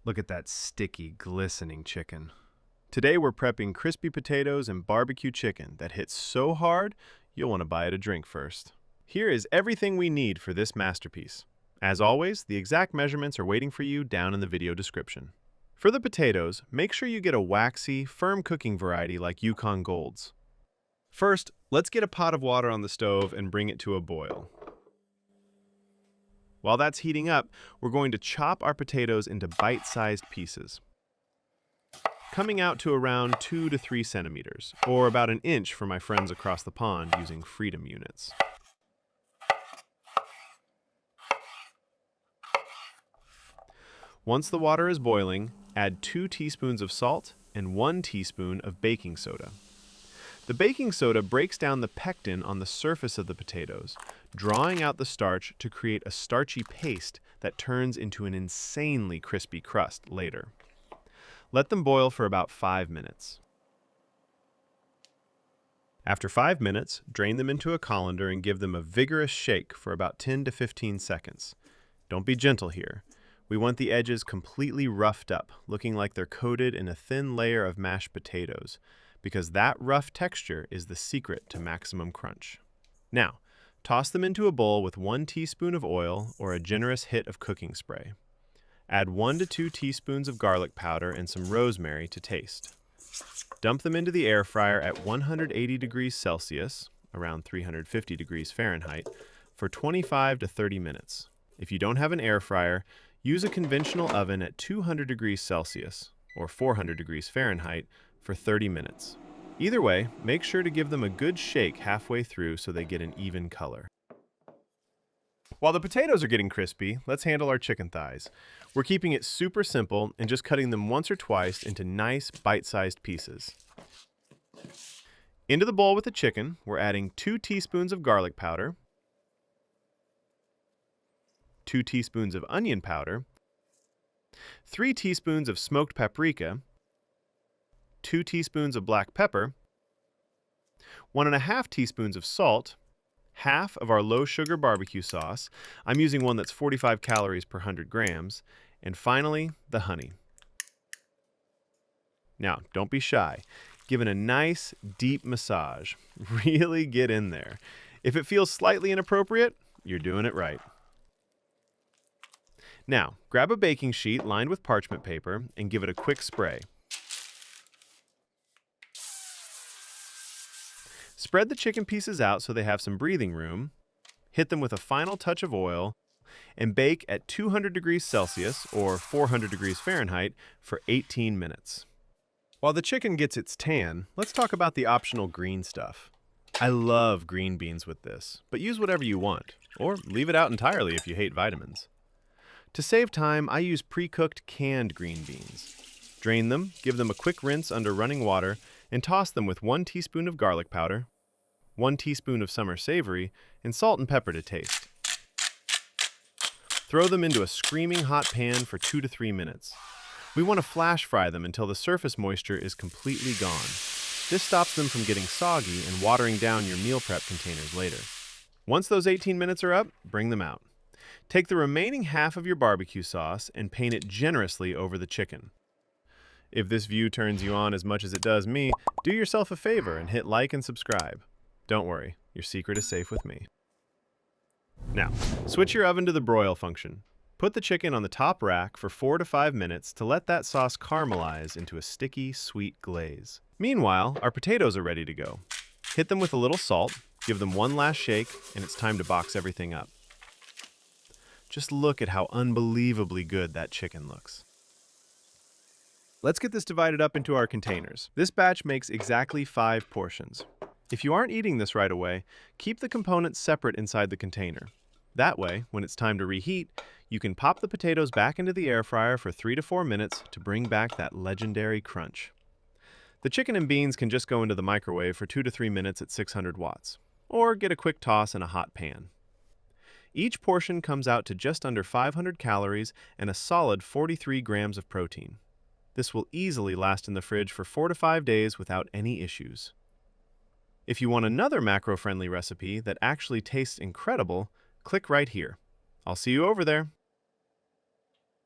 Look at that sticky, glistening chicken. Today we're prepping crispy potatoes and barbecue chicken that hits so hard, you'll want to buy it a drink first. Here is everything we need for this masterpiece. As always, the exact measurements are waiting for you down in the video description. For the potatoes, make sure you get a waxy, firm cooking variety like Yukon Golds. First, let's get a pot of water on the stove and bring it to a boil. While that's heating up, we're going to chop our potatoes into bite-sized pieces, coming out to around 2 to 3 centimeters, or about an inch for my friends across the pond using Freedom units. Once the water is boiling, add 2 teaspoons of salt and 1 teaspoon of baking soda. The baking soda breaks down the pectin on the surface of the potatoes, drawing out the starch to create a starchy paste that turns into an insanely crispy crust later. Let them boil for about 5 minutes. After 5 minutes, drain them into a colander and give them a vigorous shake for about 10 to 15 seconds. Don't be gentle here. We want the edges completely roughed up, looking like they're coated in a thin layer of mashed potatoes, because that rough texture is the secret to maximum crunch. Now, toss them into a bowl with 1 teaspoon of oil or a generous hit of cooking spray. Add 1 to 2 teaspoons of garlic powder and some rosemary to taste. Dump them into the air fryer at 180 degrees Celsius, around 350 degrees Fahrenheit, for 25 to 30 minutes. If you don't have an air fryer, use a conventional oven at 200 degrees Celsius, or 400 degrees Fahrenheit, for 30 minutes. Either way, make sure to give them a good shake halfway through so they get an even color. While the potatoes are getting crispy, let's handle our chicken thighs. We're keeping it super simple and just cutting them once or twice into nice bite-sized pieces. Into the bowl with the chicken, we're adding 2 teaspoons of garlic powder, 2 teaspoons of onion powder, 3 teaspoons of smoked paprika, 2 teaspoons of black pepper, 1.5 teaspoons of salt, half of our low-sugar barbecue sauce. I'm using one that's 45 calories per 100 grams, and finally, the honey. Now, don't be shy. Give it a nice, deep massage. Really get in there. If it feels slightly inappropriate, you're doing it right. Now, grab a baking sheet lined with parchment paper and give it a quick spray. Spread the chicken pieces out so they have some breathing room, hit them with a final touch of oil, and bake at 200 degrees Celsius or 400 degrees Fahrenheit for 18 minutes. While the chicken gets its tan, let's talk about the optional green stuff. I love green beans with this, but use whatever you want, or leave it out entirely if you hate vitamins. To save time, I use pre-cooked canned green beans. Drain them, give them a quick rinse under running water, and toss them with 1 teaspoon of garlic powder, 1 teaspoon of summer savory, and salt and pepper to taste. Throw them into a screaming hot pan for 2 to 3 minutes. We want to flash fry them until the surface moisture is completely gone. This stops them from getting soggy and watering down your meal prep containers later. Once those 18 minutes are up, bring them out. Take the remaining half of your barbecue sauce and paint it generously over the chicken. If this view turns you on as much as it does me, do yourself a favor and hit like and subscribe. Don't worry, your secret is safe with me. Now, switch your oven to the broil function. Put the chicken on the top rack for 4 to 5 minutes to let that sauce caramelize into a sticky, sweet glaze. Meanwhile, our potatoes are ready to go. Hit them with a little salt, give them one last shake, and it's time to box everything up. Just look at how unbelievably good that chicken looks. Let's get this divided up into our containers. This batch makes exactly 5 portions. If you aren't eating this right away, keep the components separate inside the container. That way, when it's time to reheat, you can pop the potatoes back into the air fryer for 3 to 4 minutes to bring back that legendary crunch. The chicken and beans can just go into the microwave for 2 to 3 minutes at 600 watts, or get a quick toss in a hot pan. Each portion comes out to just under 500 calories and a solid 43 grams of protein. This will easily last in the fridge for 4 to 5 days without any issues. If you want another macro-friendly recipe that actually tastes incredible, click right here. I'll see you over there.